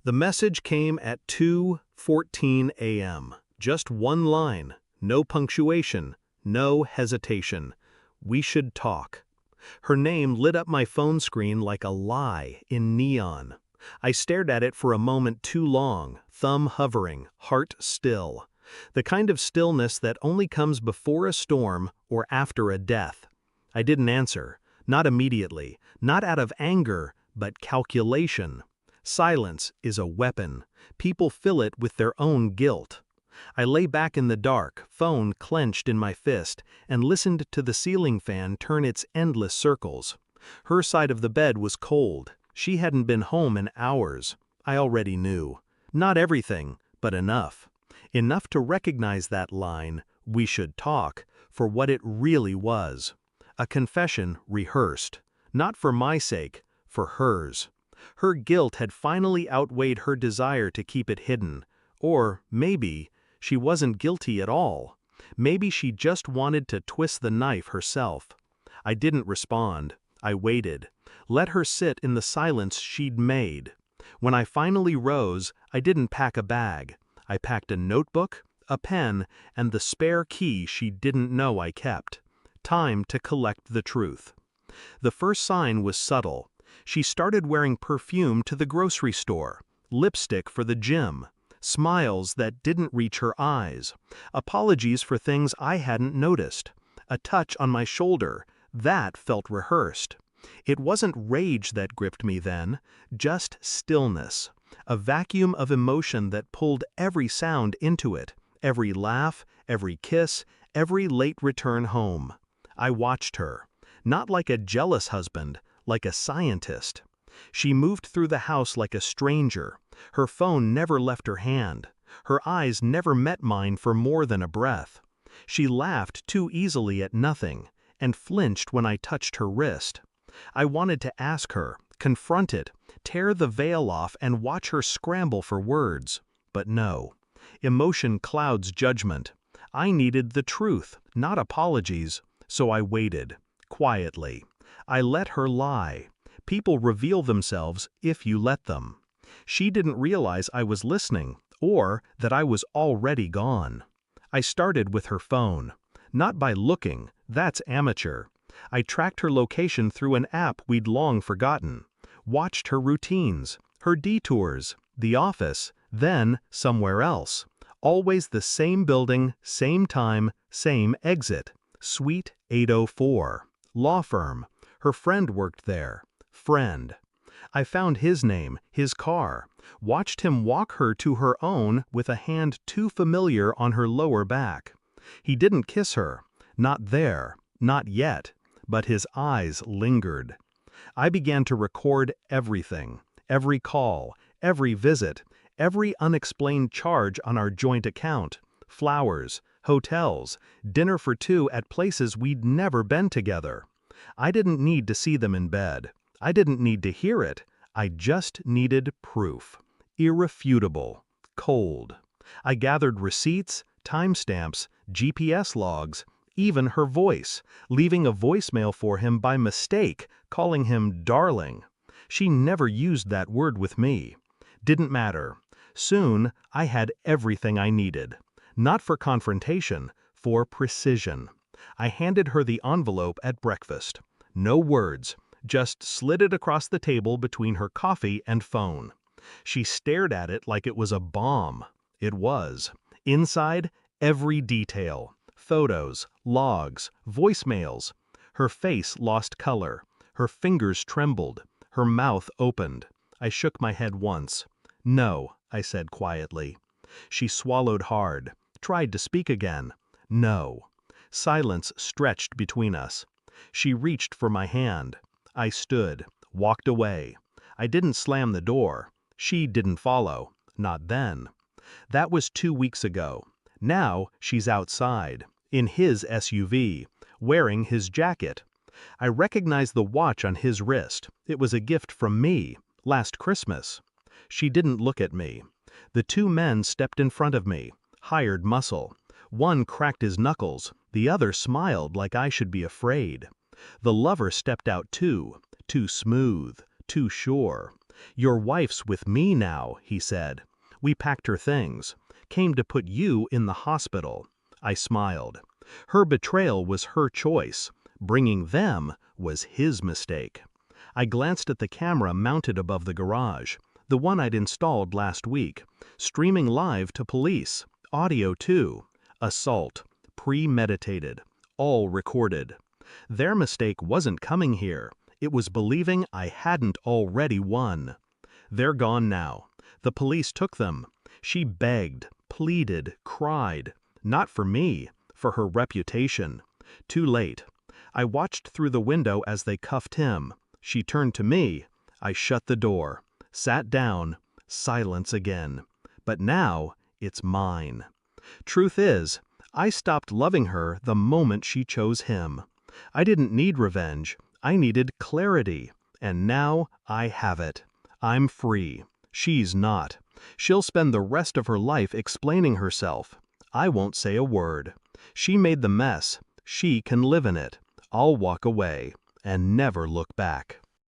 The message came at 2:14 a.m. Just one line, no punctuation, no hesitation. We should talk. Her name lit up my phone screen like a lie in neon. I stared at it for a moment too long, thumb hovering, heart still. The kind of stillness that only comes before a storm or after a death. I didn't answer, not immediately, not out of anger, but calculation. Silence is a weapon. People fill it with their own guilt. I lay back in the dark, phone clenched in my fist, and listened to the ceiling fan turn its endless circles. Her side of the bed was cold. She hadn't been home in hours. I already knew. Not everything, but enough. Enough to recognize that line, "We should talk," for what it really was. A confession rehearsed. Not for my sake, for hers. Her guilt had finally outweighed her desire to keep it hidden. Or, maybe, she wasn't guilty at all. Maybe she just wanted to twist the knife herself. I didn't respond. I waited. Let her sit in the silence she'd made. When I finally rose, I didn't pack a bag. I packed a notebook, a pen, and the spare key she didn't know I kept. Time to collect the truth. The first sign was subtle. She started wearing perfume to the grocery store, lipstick for the gym, smiles that didn't reach her eyes, apologies for things I hadn't noticed, a touch on my shoulder, that felt rehearsed. It wasn't rage that gripped me then, just stillness, a vacuum of emotion that pulled every sound into it, every laugh, every kiss, every late return home. I watched her, not like a jealous husband, like a scientist. She moved through the house like a stranger. Her phone never left her hand. Her eyes never met mine for more than a breath. She laughed too easily at nothing, and flinched when I touched her wrist. I wanted to ask her, confront it, tear the veil off and watch her scramble for words. But no. Emotion clouds judgment. I needed the truth, not apologies, so I waited, quietly. I let her lie. People reveal themselves if you let them. She didn't realize I was listening, or that I was already gone. I started with her phone. Not by looking, that's amateur. I tracked her location through an app we'd long forgotten. Watched her routines, her detours, the office, then somewhere else. Always the same building, same time, same exit. Suite 804. Law firm. Her friend worked there. Friend. I found his name, his car. Watched him walk her to her own with a hand too familiar on her lower back. He didn't kiss her. Not there. Not yet. But his eyes lingered. I began to record everything. Every call. Every visit. Every unexplained charge on our joint account. Flowers. Hotels. Dinner for two at places we'd never been together. I didn't need to see them in bed. I didn't need to hear it. I just needed proof. Irrefutable. Cold. I gathered receipts, timestamps, GPS logs, even her voice, leaving a voicemail for him by mistake, calling him darling. She never used that word with me. Didn't matter. Soon, I had everything I needed. Not for confrontation, for precision. I handed her the envelope at breakfast. No words, just slid it across the table between her coffee and phone. She stared at it like it was a bomb. It was. Inside, every detail. Photos, logs, voicemails. Her face lost color. Her fingers trembled. Her mouth opened. I shook my head once. No, I said quietly. She swallowed hard. Tried to speak again. No. Silence stretched between us. She reached for my hand. I stood, walked away. I didn't slam the door. She didn't follow. Not then. That was 2 weeks ago. Now she's outside, in his SUV, wearing his jacket. I recognized the watch on his wrist. It was a gift from me, last Christmas. She didn't look at me. The two men stepped in front of me, hired muscle. One cracked his knuckles, the other smiled like I should be afraid. The lover stepped out too smooth, too sure. "Your wife's with me now," he said. "We packed her things. Came to put you in the hospital." I smiled. Her betrayal was her choice. Bringing them was his mistake. I glanced at the camera mounted above the garage, the one I'd installed last week, streaming live to police, audio too. Assault, premeditated, all recorded. Their mistake wasn't coming here. It was believing I hadn't already won. They're gone now. The police took them. She begged, pleaded, cried. Not for me, for her reputation. Too late. I watched through the window as they cuffed him. She turned to me. I shut the door, sat down, silence again. But now, it's mine. Truth is, I stopped loving her the moment she chose him. I didn't need revenge. I needed clarity. And now I have it. I'm free. She's not. She'll spend the rest of her life explaining herself. I won't say a word. She made the mess. She can live in it. I'll walk away and never look back.